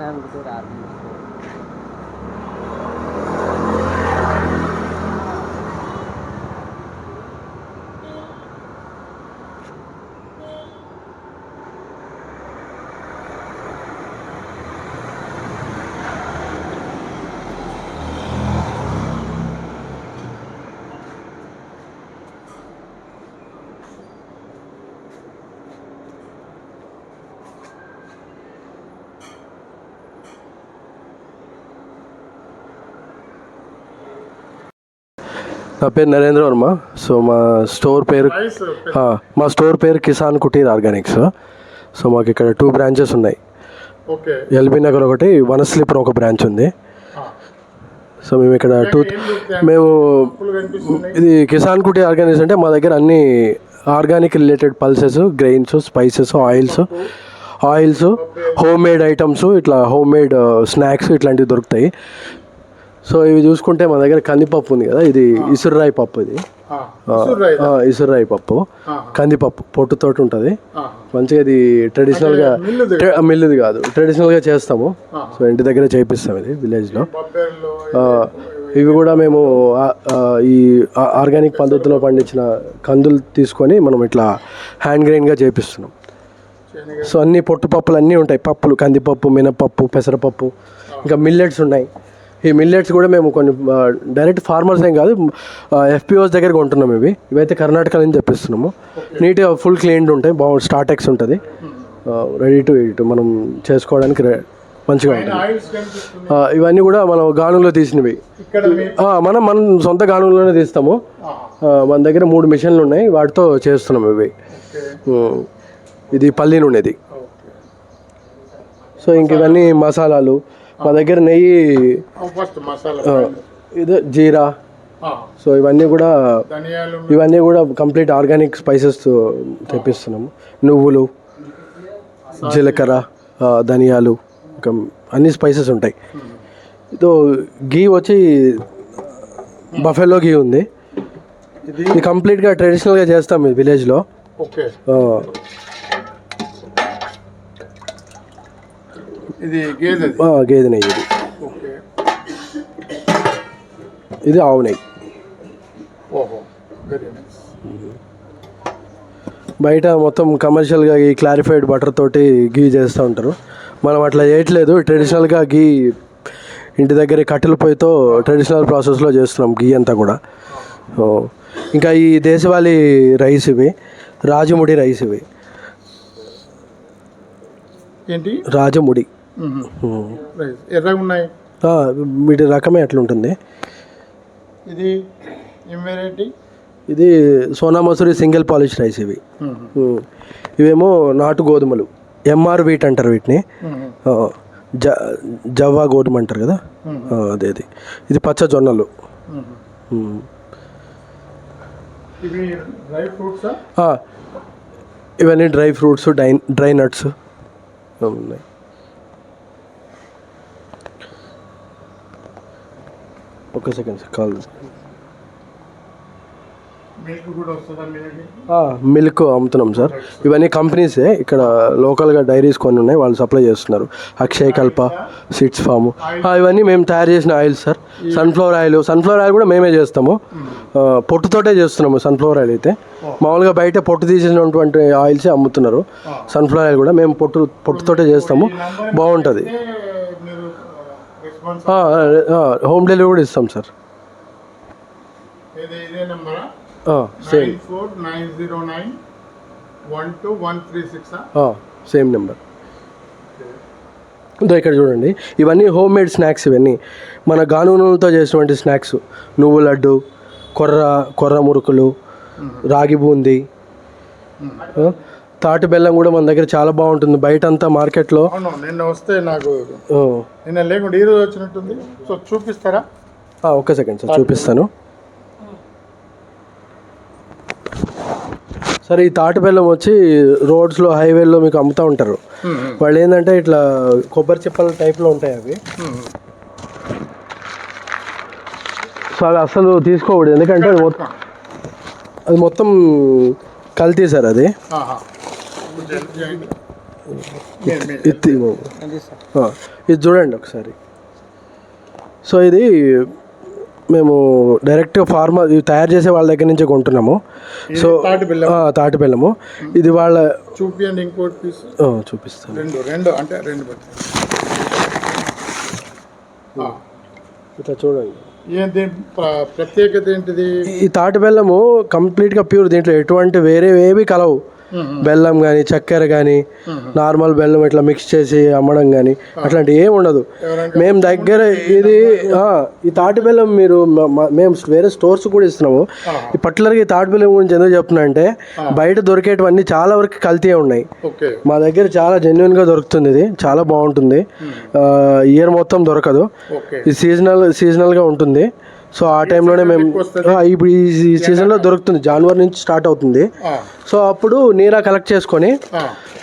Kisan Kutir organic store. నా పేరు Narendra Varma. So మా స్టోర్ పేరు కిసాన్ కుటీర్ ఆర్గానిక్స్. సో మాకు ఇక్కడ 2 బ్రాంచెస్ ఉన్నాయి. ఎల్బీ నగర్ ఒకటి, వనస్లీపురం ఒక బ్రాంచ్ ఉంది. సో మేము ఇక్కడ ఇది కిసాన్ కుటీర్ ఆర్గానిక్స్ అంటే మా దగ్గర అన్ని organic related pulses, grains, spices, oils, home made items, ఇట్లా హోమ్ మేడ్ స్నాక్స్ ఇట్లాంటివి దొరుకుతాయి. సో ఇవి చూసుకుంటే మన దగ్గర కందిపప్పు ఉంది కదా, ఇది ఇసుర్రాయి పప్పు. ఇది ఇసుర్రాయి పప్పు, కందిపప్పు పొట్టుతోటి ఉంటుంది. మంచిగా ఇది ట్రెడిషనల్గా, మిల్లుది కాదు, ట్రెడిషనల్గా చేస్తాము. సో ఇంటి దగ్గర చేపిస్తాం ఇది విలేజ్లో. ఇవి కూడా మేము ఈ ఆర్గానిక్ పద్ధతిలో పండించిన కందులు తీసుకొని మనం ఇట్లా హ్యాండ్ గ్రైండ్గా చేపిస్తున్నాం. సో అన్ని పొట్టుపప్పులు అన్నీ ఉంటాయి. పప్పులు, కందిపప్పు, మినపప్పు, పెసరపప్పు, ఇంకా మిల్లెట్స్ ఉన్నాయి. ఈ మిల్లెట్స్ కూడా మేము కొన్ని డైరెక్ట్ ఫార్మర్స్ ఏం కాదు, FPOs దగ్గర కొంటున్నాం. ఇవైతే కర్ణాటక నుంచి తెప్పిస్తున్నాము. నీట్గా ఫుల్ క్లీన్డ్ ఉంటాయి, బాగుంది. స్టార్టెక్స్ ఉంటుంది, రెడీ టు ఈట్, మనం చేసుకోవడానికి మంచిగా ఉంటుంది. ఇవన్నీ కూడా మనం గానులో తీసినవి, మన సొంత గానులోనే తీస్తాము. మన దగ్గర 3 మిషన్లు ఉన్నాయి, వాటితో చేస్తున్నాం ఇవి. ఇది పల్లి నూనెది. సో ఇంక ఇవన్నీ మసాలాలు, మా దగ్గర నెయ్యి, ఇది జీరా. సో ఇవన్నీ కూడా కంప్లీట్ ఆర్గానిక్ స్పైసెస్ తెప్పిస్తున్నాము. నువ్వులు, జీలకర్ర, ధనియాలు, ఇంకా అన్ని స్పైసెస్ ఉంటాయి. ఇదో గీ వచ్చి బఫెలో గీ ఉంది. ఇది కంప్లీట్గా ట్రెడిషనల్గా చేస్తాం ఈ విలేజ్లో. గేదె నెయ్యి. ఇది ఆవు నెయ్యి. బయట మొత్తం కమర్షియల్గా ఈ క్లారిఫైడ్ బటర్ తోటి గీ చేస్తూ ఉంటారు. మనం అట్లా చేయట్లేదు. ట్రెడిషనల్గా గీ ఇంటి దగ్గర కట్టెల పొయ్యితో ట్రెడిషనల్ ప్రాసెస్లో చేస్తున్నాం గీ అంతా కూడా. ఇంకా ఈ దేశవాళీ రైస్, ఇవి రాజముడి రైస్. ఇవి ఏంటి? రాజముడి. ఎర్రగా ఉన్నాయి. వీటి రకమే అట్లా ఉంటుంది. ఇది Sona Masoori single polish rice. ఇవేమో నాటు గోధుమలు, MR వీట్ అంటారు వీటిని. జవ్వా గోధుమ అంటారు కదా, అదే. ఇది పచ్చ జొన్నలు. ఇవన్నీ డ్రై ఫ్రూట్స్, డ్రై నట్స్ ఉన్నాయి. ఒక సెకండ్ సార్, కాల్. మిల్క్ అమ్ముతున్నాం సార్. ఇవన్నీ కంపెనీసే, ఇక్కడ లోకల్గా డైరీస్ కొన్ని ఉన్నాయి, వాళ్ళు సప్లై చేస్తున్నారు. అక్షయ్ కల్ప, సీడ్స్ ఫామ్, ఇవన్నీ మేము తయారు చేసిన ఆయిల్ సార్. సన్ఫ్లవర్ ఆయిల్ కూడా మేమే చేస్తాము. పొట్టుతోటే చేస్తున్నాము సన్ఫ్లవర్ ఆయిల్ అయితే. మామూలుగా బయట పొట్టు తీసినటువంటి ఆయిల్సే అమ్ముతున్నారు. సన్ఫ్లవర్ ఆయిల్ కూడా మేము పొట్టుతోటే చేస్తాము, బాగుంటుంది. హోమ్ డెలివరీ కూడా ఇస్తాం సార్. Same number. ఇక్కడ చూడండి, ఇవన్నీ హోమ్ మేడ్ స్నాక్స్. ఇవన్నీ మన గానుగతో చేసినటువంటి స్నాక్స్. నువ్వు లడ్డు, కొర్ర మురుకులు, రాగి బూందీ, తాటి బెల్లం కూడా మన దగ్గర చాలా బాగుంటుంది. బయట అంతా మార్కెట్లో. నిన్న వస్తే నాకు నిన్న లేకుండా ఈరోజు వచ్చినట్టుంది. సో చూపిస్తారా? ఒక్క సెకండ్ సార్, చూపిస్తాను. సరే, ఈ తాటి బెల్లం వచ్చి రోడ్స్లో, హైవేల్లో మీకు అమ్ముతూ ఉంటారు. వాళ్ళు ఏంటంటే ఇట్లా కొబ్బరి చిప్పల టైప్లో ఉంటాయి అవి. సో అవి అసలు తీసుకోకూడదు, ఎందుకంటే అది మొత్తం కల్తీ సార్. అది ఇది ఇది చూడండి ఒకసారి. సో ఇది మేము డైరెక్ట్గా ఇవి తయారు చేసే వాళ్ళ దగ్గర నుంచే కొంటున్నాము. సో తాటి బెల్లము ఇది వాళ్ళ చూపియండి ఇంకోటి పీస్ చూపిస్తాను. రెండు అంటే రెండు ఇట్లా చూడండి. ఏంటి ప్రత్యేకత ఏంటిది? ఈ తాటి బెల్లము కంప్లీట్గా ప్యూర్, దీంట్లో ఎటువంటి వేరే ఏవి కలవు. బెల్లం కానీ చక్కెర కానీ నార్మల్ బెల్లం ఇట్లా మిక్స్ చేసి అమ్మడం కానీ అట్లాంటి ఏమి ఉండదు. మేము దగ్గర ఇది ఈ తాటి బెల్లం మీరు మేము వేరే స్టోర్స్ కూడా ఇస్తున్నాము. ఈ పర్టికులర్గా ఈ తాటి బెల్లం గురించి ఎందుకు చెప్తున్నా అంటే బయట దొరికేటివన్నీ చాలా వరకు కల్తీ ఉన్నాయి. మా దగ్గర చాలా జెన్యున్గా దొరుకుతుంది. ఇది చాలా బాగుంటుంది. ఇయర్ మొత్తం దొరకదు. ఇది సీజనల్గా ఉంటుంది. సో ఆ టైంలోనే మేము ఇప్పుడు ఈ సీజన్లో దొరుకుతుంది. జనవరి నుంచి స్టార్ట్ అవుతుంది. సో అప్పుడు నీరా కలెక్ట్ చేసుకొని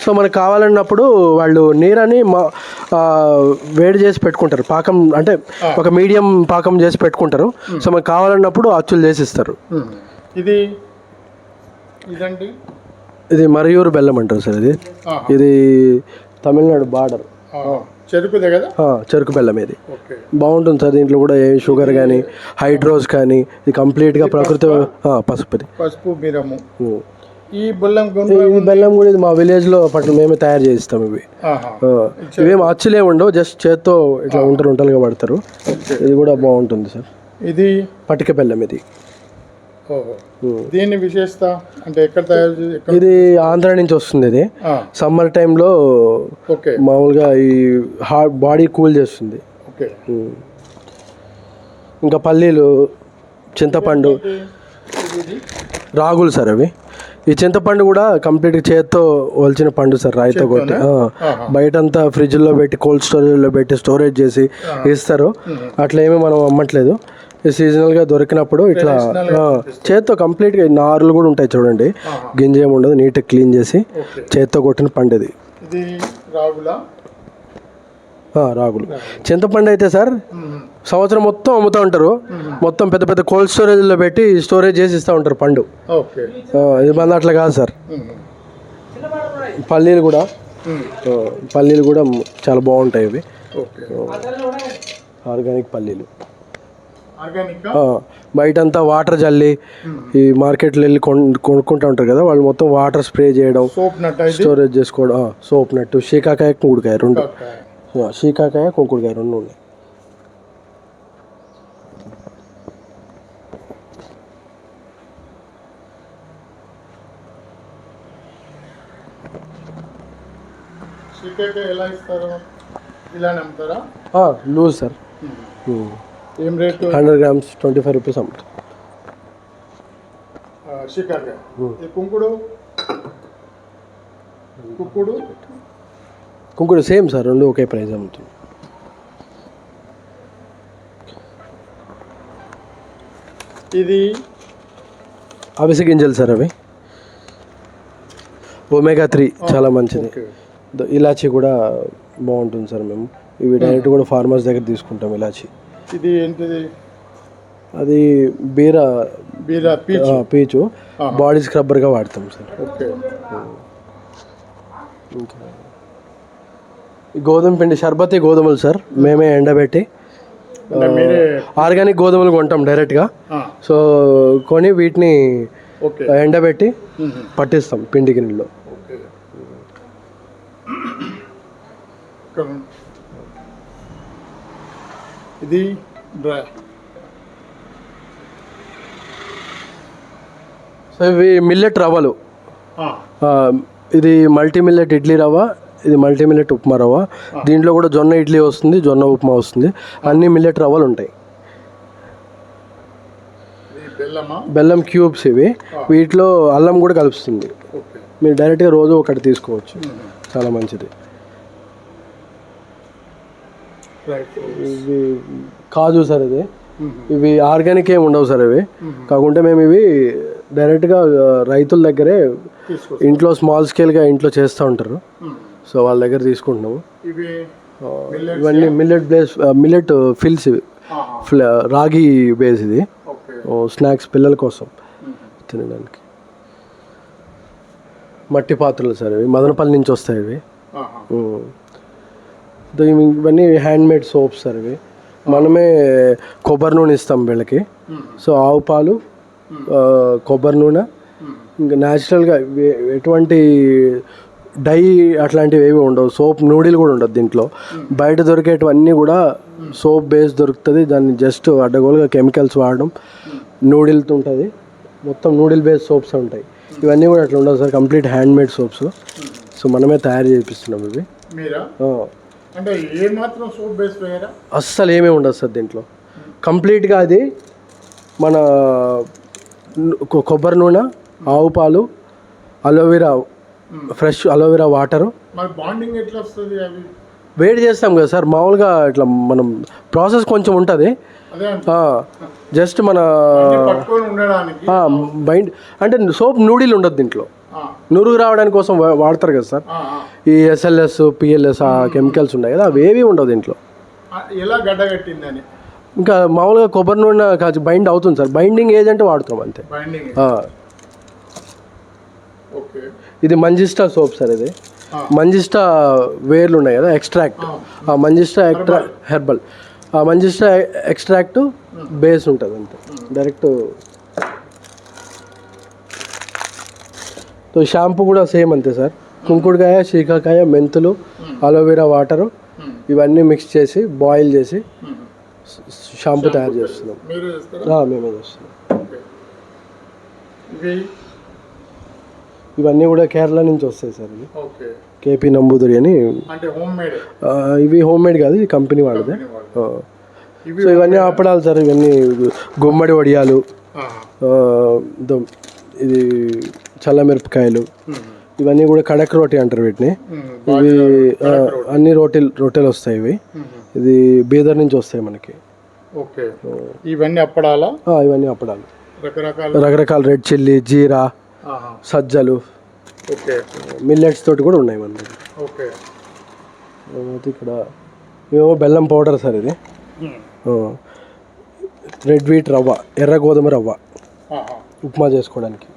సో మనకు కావాలన్నప్పుడు వాళ్ళు నీరాని వేడి చేసి పెట్టుకుంటారు. పాకం అంటే ఒక మీడియం పాకం చేసి పెట్టుకుంటారు. సో మనకు కావాలన్నప్పుడు అచ్చులు చేసి ఇస్తారు. ఇది మరయూరు బెల్లం అంటారు సార్. ఇది తమిళనాడు బార్డర్ చెరుకు బెల్లం. ఇది బాగుంటుంది సార్. దీంట్లో కూడా ఏ షుగర్ కానీ హైడ్రోస్ కానీ ఇది కంప్లీట్గా ప్రకృతి పసుపు బెల్లము. ఈ బెల్లం కూడా ఇది మా విలేజ్లో మేమే తయారు చేయిస్తాం. ఇవేం అచ్చులే ఉండవు, జస్ట్ చేత్తో ఇట్లా ఉంటలుగా పడతారు. ఇది కూడా బాగుంటుంది సార్. ఇది పటిక బెల్లం. ఇది దీని విశేషత అంటే ఎక్కడ తయారు చేసి? ఇది ఆంధ్ర నుంచి వస్తుంది. ఇది సమ్మర్ టైంలో మామూలుగా ఈ బాడీ కూల్ చేస్తుంది. ఇంకా పల్లీలు, చింతపండు, రాగులు సార్. అవి ఈ చింతపండు కూడా కంప్లీట్గా చేత్తో ఒలిచిన పండు సార్, రాయితో కొట్టి. బయటంతా ఫ్రిడ్జ్లో పెట్టి కోల్డ్ స్టోరేజ్లో పెట్టి స్టోరేజ్ చేసి ఇస్తారు. అట్లా ఏమీ మనం అమ్మట్లేదు. సీజనల్గా దొరికినప్పుడు ఇట్లా చేత్తో కంప్లీట్గా నారులు కూడా ఉంటాయి చూడండి. గింజ ఏమి ఉండదు, నీట్గా క్లీన్ చేసి చేత్తో కొట్టిన పండు ఇది. రాగులు. చింతపండు అయితే సార్ సంవత్సరం మొత్తం అమ్ముతూ ఉంటారు. మొత్తం పెద్ద పెద్ద కోల్డ్ స్టోరేజ్లో పెట్టి స్టోరేజ్ చేసి ఇస్తూ ఉంటారు పండు. ఇది మన అట్లా కాదు సార్. పల్లీలు కూడా చాలా బాగుంటాయి. ఇవి ఆర్గానిక్ పల్లీలు. బయటంతా వాటర్ జల్లి ఈ మార్కెట్లో వెళ్ళి కొనుక్కుంటూ ఉంటారు కదా, వాళ్ళు మొత్తం వాటర్ స్ప్రే చేయడం, స్టోరేజ్ చేసుకోవడం. సోప్ నట్టు, శీకాకాయ, కుంకుడుకాయ రెండు. శీకాకాయ, కుంకుడుకాయ రెండు ఉన్నాయి. Loose sir. ఏం రేట్? 100 grams 25 rupees అమ్ముతాం. కుంకుడు సేమ్ సార్, రెండు ఒకే ప్రైస్ అమ్ముతుంది. ఇది అవిసె గింజలు సార్. అవి omega-3 చాలా మంచిది. ఇలాచీ కూడా బాగుంటుంది సార్. మేము ఇవి డైరెక్ట్ కూడా ఫార్మర్స్ దగ్గర తీసుకుంటాం. ఇలాచీ. ఇది ఏంటిది? అది పీచు బాడీ స్క్రబ్బర్గా వాడతాం సార్. గోధుమ పిండి షర్బతి గోధుమలు సార్, మేమే ఎండబెట్టి ఆర్గానిక్ గోధుమలు కొంటాం డైరెక్ట్గా. సో కొని వీటిని ఎండబెట్టి పట్టిస్తాం పిండి గిన్నెలో. ఇది డ్రై. సో ఇవి మిల్లెట్ రవ్వలు. ఇది మల్టీ మిల్లెట్ ఇడ్లీ రవ్వ, ఇది మల్టీ మిల్లెట్ ఉప్మా రవ్వ. దీంట్లో కూడా జొన్న ఇడ్లీ వస్తుంది, జొన్న ఉప్మా వస్తుంది. అన్ని మిల్లెట్ రవ్వలు ఉంటాయి. బెల్లం క్యూబ్స్ ఇవి. వీటిలో అల్లం కూడా కలుపుతుంది. మీరు డైరెక్ట్గా రోజు ఒకటి తీసుకోవచ్చు, చాలా మంచిది. ఇవి కాజు సార్. ఇది ఇవి ఆర్గానిక్ ఏమి ఉండవు సార్. ఇవి కాకుంటే మేము ఇవి డైరెక్ట్గా రైతుల దగ్గరే ఇంట్లో స్మాల్ స్కేల్గా ఇంట్లో చేస్తూ ఉంటారు. సో వాళ్ళ దగ్గర తీసుకుంటున్నాము. ఇవన్నీ మిల్లెట్ ఫిల్స్. ఇవి రాగి బేస్. ఇది స్నాక్స్ పిల్లల కోసం తినడానికి. మట్టి పాత్రలు సార్. ఇవి మదనపల్లి నుంచి వస్తాయి. ఇవి ఇవన్నీ హ్యాండ్మేడ్ సోప్స్ సార్ ఇవి. మనమే కొబ్బరి నూనె ఇస్తాం వీళ్ళకి. సో ఆవు పాలు, కొబ్బరి నూనె, ఇంకా న్యాచురల్గా ఎటువంటి డై అట్లాంటివి ఏవి ఉండవు. సోప్ నూడిల్ కూడా ఉండదు దీంట్లో. బయట దొరికేటివన్నీ కూడా సోప్ బేస్ దొరుకుతుంది. దాన్ని జస్ట్ అడ్డగోలుగా కెమికల్స్ వాడడం. నూడిల్తో ఉంటుంది, మొత్తం నూడిల్ బేస్ సోప్స్ ఉంటాయి. ఇవన్నీ కూడా అట్లా ఉండవు sir, complete handmade soaps. So మనమే తయారు చేపిస్తున్నాం ఇవి. అంటే ఏ మాత్రం సోప్ బేస్ వేయరా? అస్సలు ఏమీ ఉండదు సార్ దీంట్లో. కంప్లీట్గా అది మన కొబ్బరి నూనె, ఆవు పాలు, aloe vera, fresh aloe vera water. Bonding ఎట్లా వస్తుంది? అవి వేడి చేస్తాం కదా సార్, మామూలుగా ఇట్లా మనం ప్రాసెస్ కొంచెం ఉంటుంది. జస్ట్ మన బైండ్ అంటే సోప్ నూడిల్ ఉండదు దీంట్లో. నురుగు రావడానికి కోసం వాడతారు కదా సార్, ఈ ఎస్ఎల్ఎస్, పిఎల్ఎస్ ఆ కెమికల్స్ ఉన్నాయి కదా, అవి ఏవి ఉండవు దీంట్లో. ఎలా గడ్డగట్టిందని ఇంకా మామూలుగా కొబ్బరి నూనె కాచి బైండ్ అవుతుంది సార్. బైండింగ్ ఏజెంట్ వాడుతాం అంతే. ఇది మంజిస్టా సోప్ సార్. ఇది మంజిస్టా వేర్లు ఉన్నాయి కదా, ఎక్స్ట్రాక్ట్. ఆ మంజిస్టా హెర్బల్, ఆ మంజిస్టా ఎక్స్ట్రాక్ట్ బేస్ ఉంటుంది అంతే. డైరెక్ట్ షాంపూ కూడా సేమ్ అంతే సార్. కుంకుడుకాయ, శీకాకాయ, మెంతులు, అలోవెరా వాటరు ఇవన్నీ మిక్స్ చేసి బాయిల్ చేసి షాంపూ తయారు చేస్తున్నాం. మేమే చేస్తున్నాం. ఇవన్నీ కూడా కేరళ నుంచి వస్తాయి సార్. ఇవి కేపీ నంబూదరి అని. ఇవి హోమ్ మేడ్ కాదు, ఇది కంపెనీ వాడదే. సో ఇవన్నీ అప్పడాలు సార్. ఇవన్నీ గుమ్మడి వడియాలు, ఇది చల్లమిరపకాయలు, ఇవన్నీ కూడా కడక్ రోటీ అంటారు వీటిని. ఇవి అన్ని రొట్టెలు వస్తాయి ఇవి. ఇది బీదర్ నుంచి వస్తాయి మనకి. ఇవన్నీ అప్పడాలా? ఇవన్నీ అప్పడాలు. రకరకాల రెడ్ చిల్లీ, జీరా, సజ్జలు, మిల్లెట్స్ తోటి కూడా ఉన్నాయి మన దగ్గర. ఇక్కడ ఏమో బెల్లం పౌడర్ సార్. ఇది రెడ్ వీట్ రవ్వ, ఎర్ర గోధుమ రవ్వ, ఉప్మా చేసుకోవడానికి.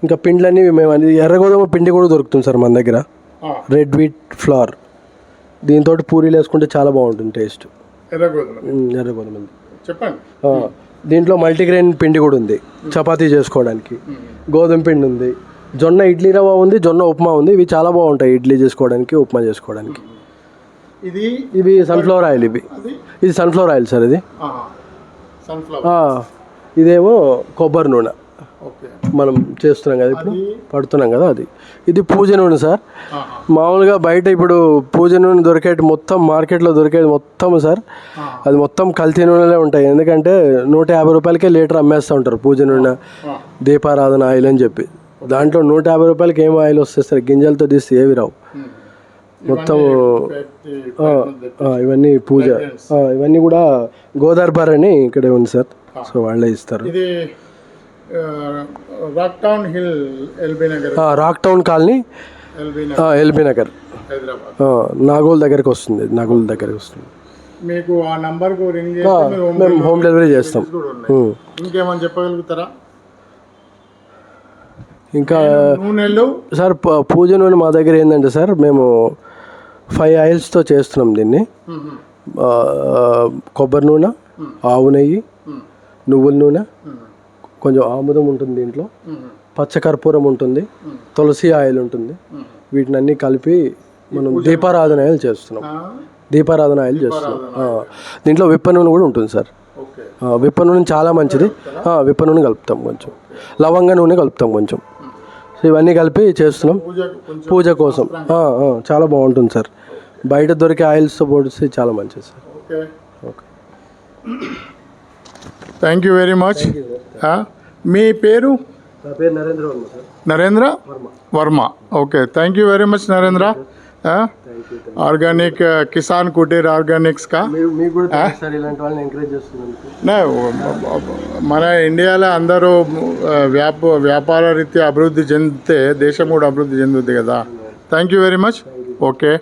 ఇంకా పిండ్లన్నీ మేము ఎర్ర గోధుమ పిండి కూడా దొరుకుతుంది సార్ మన దగ్గర. రెడ్ వీట్ ఫ్లవర్, దీంతో పూరీలు వేసుకుంటే చాలా బాగుంటుంది టేస్ట్. ఎర్ర గోధుమ చెప్పండి. దీంట్లో మల్టీగ్రెయిన్ పిండి కూడా ఉంది చపాతీ చేసుకోవడానికి. గోధుమ పిండి ఉంది, జొన్న ఇడ్లీ రవ్వ ఉంది, జొన్న ఉప్మా ఉంది. ఇవి చాలా బాగుంటాయి ఇడ్లీ చేసుకోవడానికి, ఉప్మా చేసుకోవడానికి. ఇవి సన్ఫ్లవర్ ఆయిల్. ఇది సన్ఫ్లవర్ ఆయిల్ సార్. ఇది ఇదేమో కొబ్బరి నూనె మనం చేస్తున్నాం కదా, ఇప్పుడు పడుతున్నాం కదా అది. ఇది పూజ నూనె సార్. మామూలుగా బయట ఇప్పుడు పూజ నూనె దొరికేది మొత్తం, మార్కెట్లో దొరికేది మొత్తం సార్, అది మొత్తం కల్తీ నూనెలే ఉంటాయి. ఎందుకంటే 150 రూపాయలకే లీటర్ అమ్మేస్తూ ఉంటారు పూజ నూనె, దీపారాధన ఆయిల్ అని చెప్పి. దాంట్లో 150 రూపాయలకి ఏం ఆయిల్ వస్తుంది సార్, గింజలతో తీస్తే ఏవి రావు. మొత్తం ఇవన్నీ పూజ. ఇవన్నీ కూడా గోదార్బార్ అని ఇక్కడే ఉంది సార్. సో వాళ్ళే ఇస్తారు. Rock town colony, LB Nagar, Nagole దగ్గరికి వస్తుంది. మీకు ఆ నంబర్కు రింగ్ మేము హోమ్ డెలివరీ చేస్తాం. ఇంకేమని చెప్పగలుగుతారా? ఇంకా నూనెలు సార్, పూజ నూనె మా దగ్గర ఏంటంటే సార్, మేము 5 ఆయిల్స్తో చేస్తున్నాం దీన్ని. కొబ్బరి నూనె, ఆవు నెయ్యి, నువ్వుల నూనె, కొంచెం ఆముదం ఉంటుంది దీంట్లో, పచ్చకర్పూరం ఉంటుంది, తులసి ఆయిల్ ఉంటుంది. వీటిని అన్నీ కలిపి మనం దీపారాధన ఆయిల్ చేస్తున్నాం. దీంట్లో విప్ప నూనె కూడా ఉంటుంది సార్. విప్ప నూనె చాలా మంచిది. విప్ప నూనె కలుపుతాం, కొంచెం లవంగ నూనె కలుపుతాం కొంచెం. సో ఇవన్నీ కలిపి చేస్తున్నాం పూజ కోసం. చాలా బాగుంటుంది సార్. బయట దొరికే ఆయిల్స్తో పోలిస్తే చాలా మంచిది సార్. Okay, thank you very much. మీ పేరు? నా పేరు Narendra Varma sir. Narendra Varma. Okay, thank you very much Narendra. Organic Kisan Kutir organics కా మన ఇండియాలో అందరూ వ్యాపార రీత్యా అభివృద్ధి చెందితే దేశం కూడా అభివృద్ధి చెందుద్ది కదా. Thank you very much. Okay.